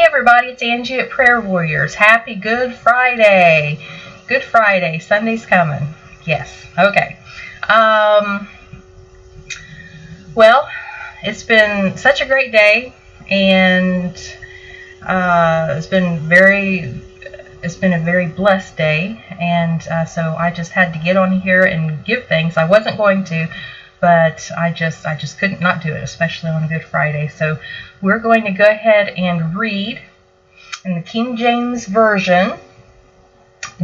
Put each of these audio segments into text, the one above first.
everybody, it's Angie at Prayer Warriors. Happy Good Friday. Good Friday. Sunday's coming. Yes. Okay. Well, it's been such a great day, and it's been a very blessed day, and so I just had to get on here and give thanks. I wasn't going to, but I just couldn't not do it, especially on Good Friday. So we're going to go ahead and read in the King James Version,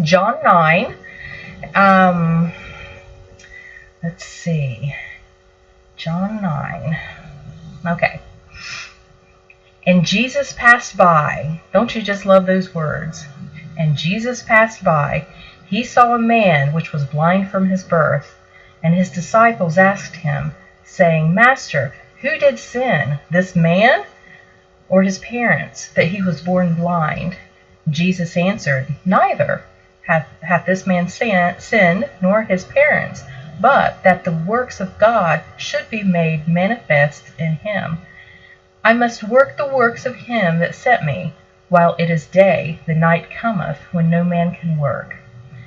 John 9. Let's see, John 9. Okay. And Jesus passed by. Don't you just love those words? And Jesus passed by. He saw a man which was blind from his birth. And his disciples asked him, saying, Master, who did sin, this man or his parents, that he was born blind? Jesus answered, Neither hath this man sinned, nor his parents, but that the works of God should be made manifest in him. I must work the works of him that sent me. While it is day, the night cometh, when no man can work.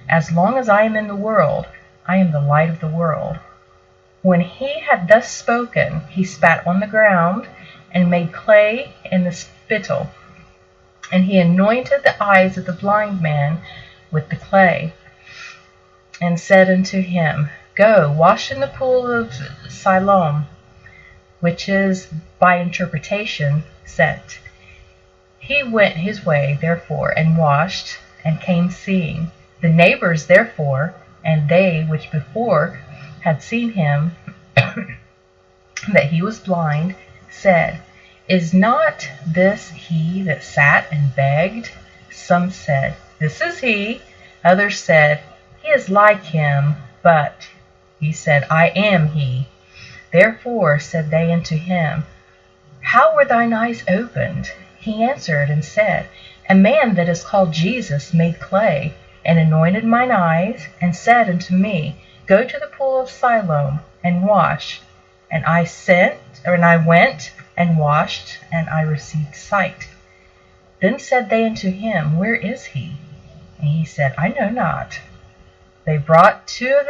As long as I am in the world, I am the light of the world. When he had thus spoken, he spat on the ground, and made clay in the spittle. And he anointed the eyes of the blind man with the clay, and said unto him, Go, wash in the pool of Siloam, which is by interpretation sent. He went his way, therefore, and washed, and came seeing. The neighbors, therefore, and they which before had seen him, that he was blind, said, Is not this he that sat and begged? Some said, This is he. Others said, He is like him. But he said, I am he. Therefore said they unto him, How were thine eyes opened? He answered and said, A man that is called Jesus made clay, and anointed mine eyes, and said unto me, Go to the pool of Siloam, and wash. And I went and washed, and I received sight. Then said they unto him, Where is he? And he said, I know not. They brought to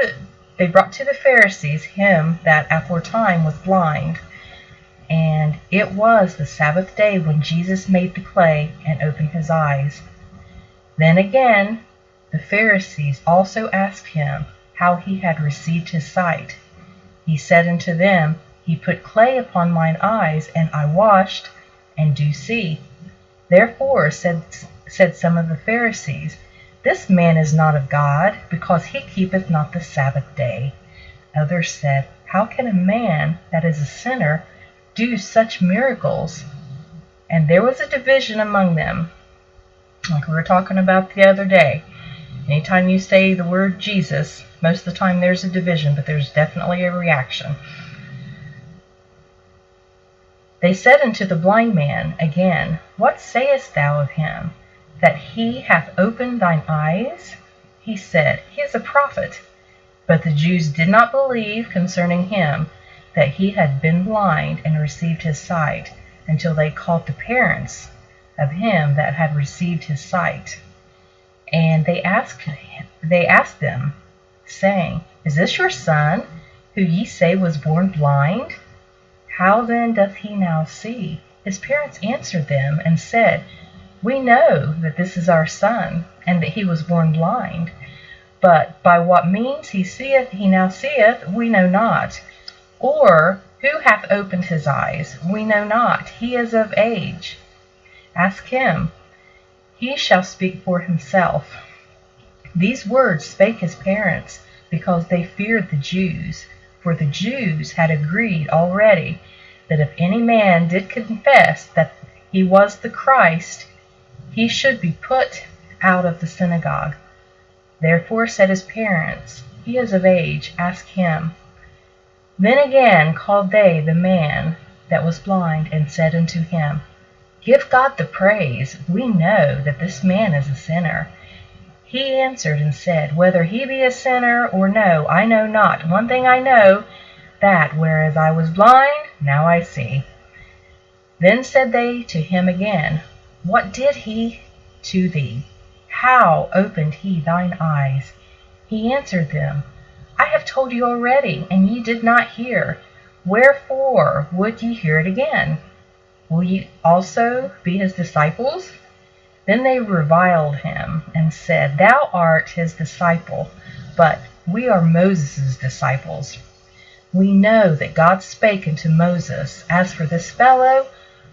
the Pharisees him that aforetime was blind. And it was the Sabbath day when Jesus made the clay and opened his eyes. Then again the Pharisees also asked him how he had received his sight. He said unto them, He put clay upon mine eyes, and I washed, and do see. Therefore said some of the Pharisees, This man is not of God, because he keepeth not the Sabbath day. Others said, How can a man that is a sinner do such miracles? And there was a division among them, like we were talking about the other day. Anytime you say the word Jesus, most of the time there's a division, but there's definitely a reaction. They said unto the blind man again, What sayest thou of him, that he hath opened thine eyes? He said, He is a prophet. But the Jews did not believe concerning him, that he had been blind and received his sight, until they called the parents of him that had received his sight. And they asked them, saying, Is this your son, who ye say was born blind? How then doth he now see? His parents answered them and said, We know that this is our son, and that he was born blind. But by what means he now seeth, we know not. Or who hath opened his eyes, we know not. He is of age. Ask him. He shall speak for himself. These words spake his parents, because they feared the Jews. For the Jews had agreed already, that if any man did confess that he was the Christ, he should be put out of the synagogue. Therefore said his parents, He is of age, ask him. Then again called they the man that was blind, and said unto him, Give God the praise. We know that this man is a sinner. He answered and said, Whether he be a sinner or no, I know not. One thing I know, that whereas I was blind, now I see. Then said they to him again, What did he to thee? How opened he thine eyes? He answered them, I have told you already, and ye did not hear. Wherefore would ye hear it again? Will ye also be his disciples? Then they reviled him, and said, Thou art his disciple, but we are Moses' disciples. We know that God spake unto Moses. As for this fellow,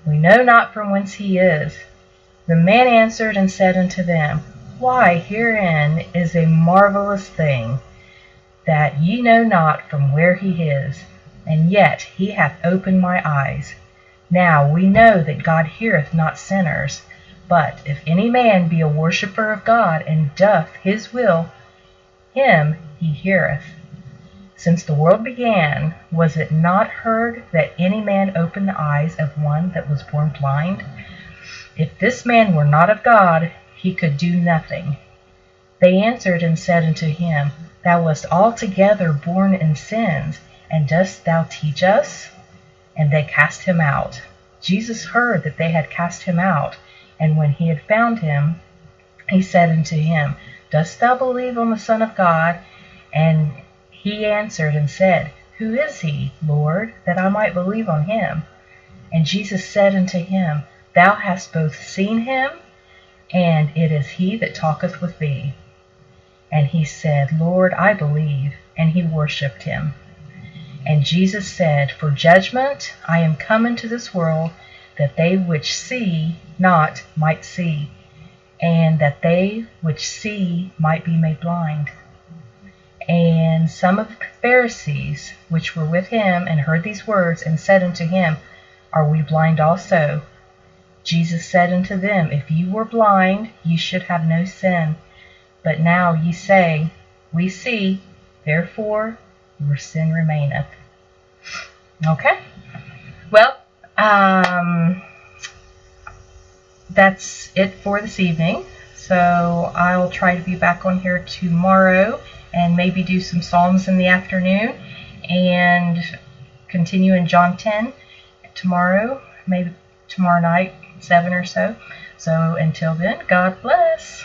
we know not from whence he is. The man answered and said unto them, Why, herein is a marvelous thing, that ye know not from where he is, and yet he hath opened my eyes. Now we know that God heareth not sinners, but if any man be a worshipper of God, and doth his will, him he heareth. Since the world began, was it not heard that any man opened the eyes of one that was born blind? If this man were not of God, he could do nothing. They answered and said unto him, Thou wast altogether born in sins, and dost thou teach us? And they cast him out. Jesus heard that they had cast him out, and when he had found him, he said unto him, Dost thou believe on the Son of God? And he answered and said, Who is he, Lord, that I might believe on him? And Jesus said unto him, Thou hast both seen him, and it is he that talketh with thee. And he said, Lord, I believe. And he worshipped him. And Jesus said, For judgment I am come into this world, that they which see not might see, and that they which see might be made blind. And some of the Pharisees which were with him and heard these words, and said unto him, Are we blind also? Jesus said unto them, If ye were blind, ye should have no sin. But now ye say, We see, therefore your sin remaineth. Okay? Well, that's it for this evening. So I'll try to be back on here tomorrow and maybe do some Psalms in the afternoon and continue in John 10 tomorrow, maybe tomorrow night, 7 or so. So until then, God bless.